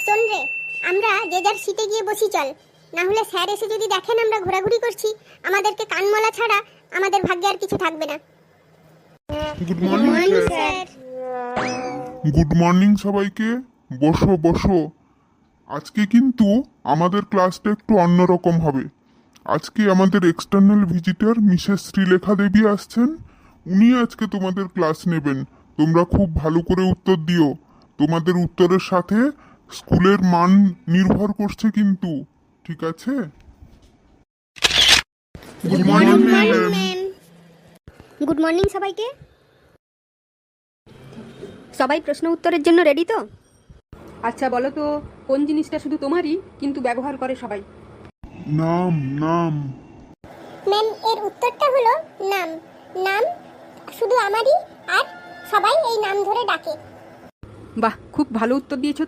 শোন রে, আমরা যে যার সিটে গিয়ে বসি চল, না হলে স্যার এসে যদি দেখেন আমরা ঘোরাঘুরি করছি, আমাদেরকে কানমলা ছাড়া আমাদের ভাগ্যে আর কিছু থাকবে না। Good morning sir. Good morning সবাইকে। বসো বসো। আজকে কিন্তু আমাদের ক্লাসটা একটু অন্যরকম হবে। আজকে আমাদের এক্সটার্নাল ভিজিটর মিসেস শ্রীলেখা দেবী আসছেন। উনি আজকে তোমাদের ক্লাস নেবেন। তোমরা খুব ভালো করে উত্তর দিও। তোমাদের উত্তরের সাথে স্কুলের মান নির্ভর করছে কিন্তু, ঠিক আছে? Good morning ma'am. Good morning সবাইকে। সবাই প্রশ্ন উত্তরের জন্য রেডি তো? আচ্ছা বলো তো, কোন জিনিসটা শুধু তোমারই কিন্তু ব্যবহার করে সবাই? নাম নাম। ম্যাম, এর উত্তরটা হলো নাম। নাম শুধু আমারই, আর সবাই এই নাম ধরে ডাকে। বাহ, খুব ভালো উত্তর দিয়েছো